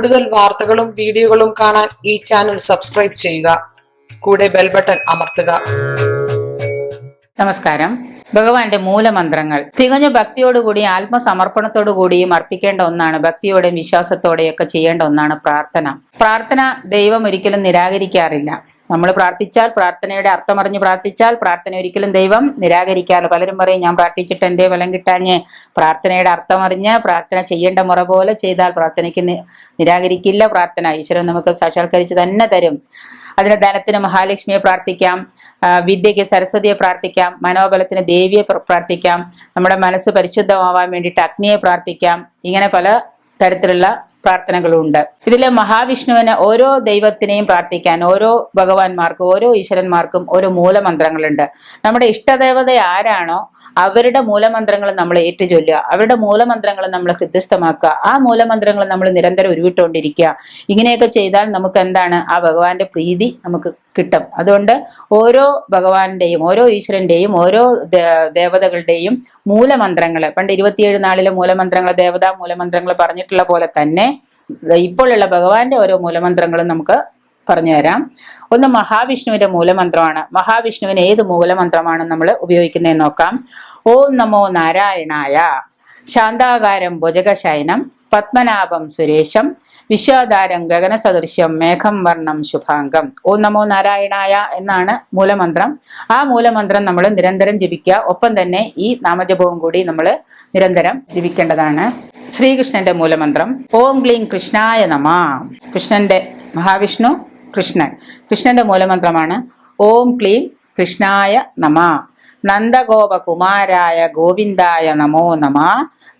കൂടുതൽ വാർത്തകളും വീഡിയോകളും കാണാൻ ഈ ചാനൽ സബ്സ്ക്രൈബ് ചെയ്യുക. കൂടെ ബെൽ ബട്ടൺ അമർത്തുക. നമസ്കാരം. ഭഗവാന്റെ മൂലമന്ത്രങ്ങൾ തികഞ്ഞ ഭക്തിയോടുകൂടി ആത്മസമർപ്പണത്തോടുകൂടിയും അർപ്പിക്കേണ്ട ഒന്നാണ്. ഭക്തിയോടെയും വിശ്വാസത്തോടെയൊക്കെ ചെയ്യേണ്ട ഒന്നാണ് പ്രാർത്ഥന ദൈവം ഒരിക്കലും നിരാകരിക്കാറില്ല. നമ്മൾ പ്രാർത്ഥിച്ചാൽ, പ്രാർത്ഥനയുടെ അർത്ഥമറിഞ്ഞ് പ്രാർത്ഥിച്ചാൽ പ്രാർത്ഥന ഒരിക്കലും ദൈവം നിരാകരിക്കാറില്ല. പലരും പറയും, ഞാൻ പ്രാർത്ഥിച്ചിട്ട് എന്തേ ഫലം കിട്ടാഞ്ഞ്. പ്രാർത്ഥനയുടെ അർത്ഥമറിഞ്ഞ് പ്രാർത്ഥന ചെയ്യേണ്ട മുറ പോലെ ചെയ്താൽ പ്രാർത്ഥനയ്ക്ക് നിരാകരിക്കില്ല. പ്രാർത്ഥന ഈശ്വരൻ നമുക്ക് സാക്ഷാത്കരിച്ച് തന്നെ തരും. അതിന് ധനത്തിന് മഹാലക്ഷ്മിയെ പ്രാർത്ഥിക്കാം, വിദ്യയ്ക്ക് സരസ്വതിയെ പ്രാർത്ഥിക്കാം, മനോബലത്തിന് ദേവിയെ പ്രാർത്ഥിക്കാം, നമ്മുടെ മനസ്സ് പരിശുദ്ധമാവാൻ വേണ്ടിയിട്ട് അഗ്നിയെ പ്രാർത്ഥിക്കാം. ഇങ്ങനെ പല തരത്തിലുള്ള പ്രാർത്ഥനകളുണ്ട്. ഇതിലെ മഹാവിഷ്ണുവിന് ഓരോ ദൈവത്തിനെയും പ്രാർത്ഥിക്കാൻ, ഓരോ ഭഗവാന്മാർക്കും ഓരോ ഈശ്വരന്മാർക്കും ഓരോ മൂലമന്ത്രങ്ങളുണ്ട്. നമ്മുടെ ഇഷ്ടദേവത ആരാണോ അവരുടെ മൂലമന്ത്രങ്ങൾ നമ്മൾ ഏറ്റുചൊല്ലുക, അവരുടെ മൂലമന്ത്രങ്ങൾ നമ്മൾ ഹൃദയസ്ഥമാക്കുക, ആ മൂലമന്ത്രങ്ങൾ നമ്മൾ നിരന്തരം ഉരുവിട്ടുകൊണ്ടിരിക്കുക. ഇങ്ങനെയൊക്കെ ചെയ്താൽ നമുക്ക് എന്താണ്, ആ ഭഗവാന്റെ പ്രീതി നമുക്ക് കിട്ടും. അതുകൊണ്ട് ഓരോ ഭഗവാന്റെയും ഓരോ ഈശ്വരന്റെയും ഓരോ ദേവതകളുടെയും മൂലമന്ത്രങ്ങൾ, പണ്ട് 27 നാളിലെ മൂലമന്ത്രങ്ങൾ, ദേവതാ മൂലമന്ത്രങ്ങൾ പറഞ്ഞിട്ടുള്ള പോലെ തന്നെ ഇപ്പോഴുള്ള ഭഗവാന്റെ ഓരോ മൂലമന്ത്രങ്ങളും നമുക്ക് പറഞ്ഞു തരാം. ഒന്ന് മഹാവിഷ്ണുവിന്റെ മൂലമന്ത്രമാണ്. മഹാവിഷ്ണുവിന് ഏത് മൂലമന്ത്രമാണ് നമ്മൾ ഉപയോഗിക്കുന്നതെന്ന് നോക്കാം. ഓം നമോ നാരായണായ ശാന്താകാരം ഭുജഗശയനം പത്മനാഭം സുരേശം വിശ്വാധാരം ഗഗനസദൃശ്യം മേഘം വർണ്ണം ശുഭാംഗം. ഓം നമോ നാരായണായ എന്നാണ് മൂലമന്ത്രം. ആ മൂലമന്ത്രം നമ്മൾ നിരന്തരം ജപിക്കുക. ഒപ്പം തന്നെ ഈ നാമജപവും കൂടി നമ്മൾ നിരന്തരം ജപിക്കേണ്ടതാണ്. ശ്രീകൃഷ്ണന്റെ മൂലമന്ത്രം ഓം ക്ലീം കൃഷ്ണായ നമഃ. കൃഷ്ണന്റെ മൂലമന്ത്രമാണ് ഓം ക്ലീം കൃഷ്ണായ നമഃ. നന്ദഗോപകുമാരായ ഗോവിന്ദായ നമോ നമഃ.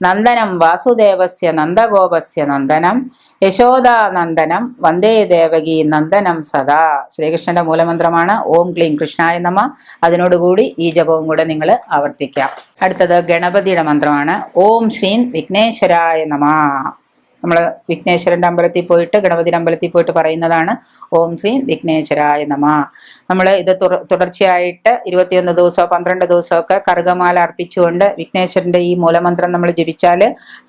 നന്ദനം വാസുദേവസ്യ നന്ദഗോപസ്യ നന്ദനം യശോദാനന്ദനം വന്ദേ ദേവകി നന്ദനം സദാ. ശ്രീകൃഷ്ണന്റെ മൂലമന്ത്രമാണ് ഓം ക്ലീം കൃഷ്ണായ നമഃ. അതിനോടുകൂടി ഈ ജപവും കൂടെ നിങ്ങൾ ആവർത്തിക്കാം. അടുത്തത് ഗണപതിയുടെ മന്ത്രമാണ് ഓം ശ്രീം വിഘ്നേശ്വരായ നമഃ. നമ്മൾ വിഘ്നേശ്വരന്റെ അമ്പലത്തിൽ പോയിട്ട്, ഗണപതിയുടെ അമ്പലത്തിൽ പോയിട്ട് പറയുന്നതാണ് ഓം ശ്രീ വിഘ്നേശ്വരായ നമഃ. നമ്മൾ ഇത് തുടർച്ചയായിട്ട് 21 ദിവസമോ 12 ദിവസമൊക്കെ കറുകമാല അർപ്പിച്ചുകൊണ്ട് വിഘ്നേശ്വരന്റെ ഈ മൂലമന്ത്രം നമ്മൾ ജപിച്ചാൽ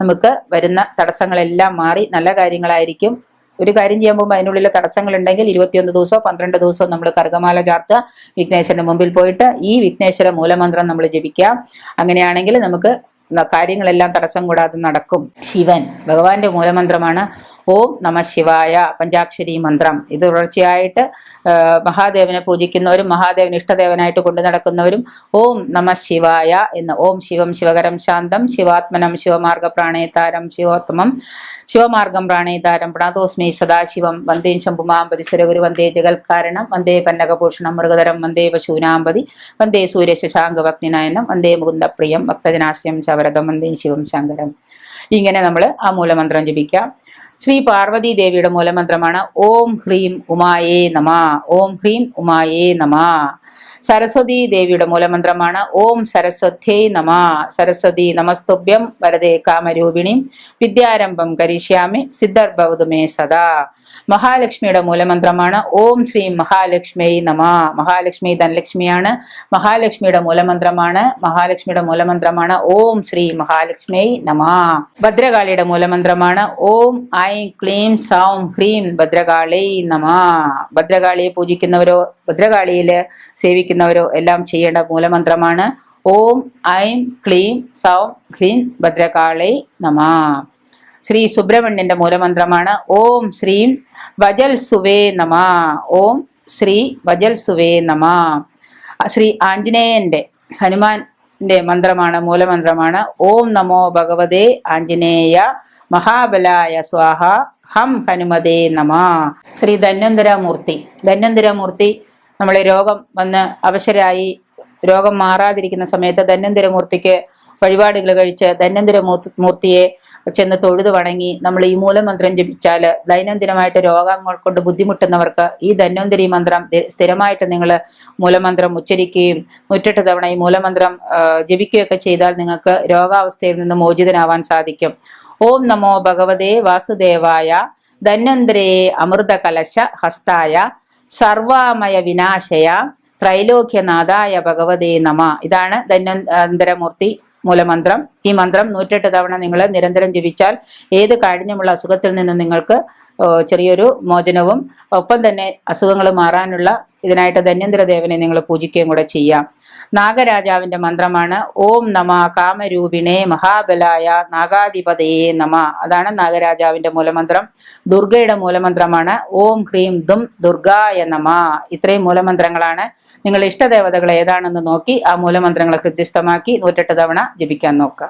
നമുക്ക് വരുന്ന തടസ്സങ്ങളെല്ലാം മാറി നല്ല കാര്യങ്ങളായിരിക്കും. ഒരു കാര്യം ചെയ്യാൻ പോകുമ്പോൾ അതിനുള്ളിലെ തടസ്സങ്ങൾ ഉണ്ടെങ്കിൽ 21 ദിവസമോ 12 ദിവസമോ നമ്മൾ കറുകമാല ചാർത്തുക, വിഘ്നേശ്വരന്റെ മുമ്പിൽ പോയിട്ട് ഈ വിഘ്നേശ്വര മൂലമന്ത്രം നമ്മൾ ജപിക്കാം. അങ്ങനെയാണെങ്കിൽ നമുക്ക് കാര്യങ്ങളെല്ലാം തടസ്സം കൂടാതെ നടക്കും. ശിവൻ ഭഗവാന്റെ മൂലമന്ത്രമാണ് ഓം നമ ശിവായ പഞ്ചാക്ഷരി മന്ത്രം. ഇത് തുടർച്ചയായിട്ട് മഹാദേവനെ പൂജിക്കുന്നവരും മഹാദേവൻ ഇഷ്ടദേവനായിട്ട് കൊണ്ടു നടക്കുന്നവരും ഓം നമ ശിവായ എന്ന്, ഓം ശിവം ശിവകരം ശാന്തം ശിവാത്മനം ശിവമാർഗ പ്രാണേതാരം ശിവോത്തമം ശിവമാർഗം പ്രാണേതാരം പ്രണതോസ്മി സദാശിവം വന്ദേ ശംഭുമാമ്പതി സുരഗുരു വന്ദേ ജഗൽക്കാരണം വന്ദേ പന്നകഭൂഷണം മൃഗധരം വന്ദേ പശൂനാമ്പതി വന്ദേ സൂര്യശശാങ്കവഗ്നിനയനം വന്ദേ മുകുന്ദപ്രിയം ഭക്തജനാശ്രയം ചവരതം വന്ദേ ശിവം ശങ്കരം. ഇങ്ങനെ നമ്മൾ ആ മൂലമന്ത്രം ജപിക്കാം. ശ്രീ പാർവതി ദേവിയുടെ മൂലമന്ത്രമാണ് ഓം ഹ്രീം ഉമായേ നമഃ. ഓം ഹ്രീം ഉമായേ നമഃ. സരസ്വതി ദേവിയുടെ മൂലമന്ത്രമാണ് ഓം സരസ്വത്യേ നമഃ. സരസ്വതി നമസ്തുഭ്യം വരദേ കാമരൂപിണി വിദ്യാരംഭം കരിഷ്യാമി സിദ്ധർഭവതു മേ സദാ. മഹാലക്ഷ്മിയുടെ മൂലമന്ത്രമാണ് ഓം ശ്രീ മഹാലക്ഷ്മി നമഃ. മഹാലക്ഷ്മി ധനലക്ഷ്മിയാണ്. മഹാലക്ഷ്മിയുടെ മൂലമന്ത്രമാണ് ഓം ശ്രീ മഹാലക്ഷ്മി നമഃ. ഭദ്രകാളിയുടെ മൂലമന്ത്രമാണ് ഓം ഐം ക്ലീം സൗം ഹ്രീം ഭദ്രകാളി നമഃ. ഭദ്രകാളിയെ പൂജിക്കുന്നവരോ ഭദ്രകാളിയില് സേവിക്കുന്നവരോ എല്ലാം ചെയ്യേണ്ട മൂലമന്ത്രമാണ് ഓം ഐം ക്ലീം സൗം ഹ്രീം ഭദ്രകാളി നമഃ. ശ്രീ സുബ്രഹ്മണ്യന്റെ മൂലമന്ത്രമാണ് ഓം ശ്രീം വജൽ സുവേ നമഃ. ഓം ശ്രീ വജൽ സുവേ നമഃ. ശ്രീ ആഞ്ജനേയന്റെ ഹനുമാന്റെ മൂലമന്ത്രമാണ് ഓം നമോ ഭഗവതേ ആഞ്ജനേയ മഹാബലായ സ്വാഹ ഹം ഹനുമതേ നമഃ. ശ്രീ ധന്വന്തരമൂർത്തി നമ്മളെ രോഗം വന്ന് അവശരായി രോഗം മാറാതിരിക്കുന്ന സമയത്ത് ധന്വന്തരമൂർത്തിക്ക് വഴിപാടുകൾ കഴിച്ച് ധന്വന്തരമൂർത്തിയെ ചെന്ന് തൊഴുത് വണങ്ങി നമ്മൾ ഈ മൂലമന്ത്രം ജപിച്ചാൽ ദൈനംദിനമായിട്ട് രോഗങ്ങൾ കൊണ്ട് ബുദ്ധിമുട്ടുന്നവർക്ക് ഈ ധന്വന്തരി മന്ത്രം സ്ഥിരമായിട്ട് നിങ്ങൾ മൂലമന്ത്രം ഉച്ചരിക്കുകയും 108 തവണ ഈ മൂലമന്ത്രം ജപിക്കുകയൊക്കെ ചെയ്താൽ നിങ്ങൾക്ക് രോഗാവസ്ഥയിൽ നിന്ന് മോചിതനാവാൻ സാധിക്കും. ഓം നമോ ഭഗവതേ വാസുദേവായ ധന്വന്തരേ അമൃത കലശ ഹസ്തായ സർവാമയ വിനാശയ ത്രൈലോക്യനാഥായ ഭഗവതേ നമ. ഇതാണ് ധന്വന്തരമൂർത്തി മൂലമന്ത്രം. ഈ മന്ത്രം 108 തവണ നിങ്ങൾ നിരന്തരം ജപിച്ചാൽ ഏത് കാഠിന്യമുള്ള അസുഖത്തിൽ നിന്നും നിങ്ങൾക്ക് ചെറിയൊരു മോചനവും ഒപ്പം തന്നെ അസുഖങ്ങൾ മാറാനുള്ള ഇതിനായിട്ട് ധന്വന്തര ദേവനെ നിങ്ങൾ പൂജിക്കുകയും കൂടെ ചെയ്യാം. നാഗരാജാവിന്റെ മന്ത്രമാണ് ഓം നമ കാമരൂപിണേ മഹാബലായ നാഗാധിപതയേ നമ. അതാണ് നാഗരാജാവിന്റെ മൂലമന്ത്രം. ദുർഗയുടെ മൂലമന്ത്രമാണ് ഓം ഹ്രീം ദും ദുർഗായ നമ. ഇത്രയും മൂലമന്ത്രങ്ങളാണ്. നിങ്ങൾ ഇഷ്ടദേവതകൾ ഏതാണെന്ന് നോക്കി ആ മൂലമന്ത്രങ്ങളെ ഹൃദ്യസ്ഥമാക്കി 108 തവണ ജപിക്കാൻ നോക്കുക.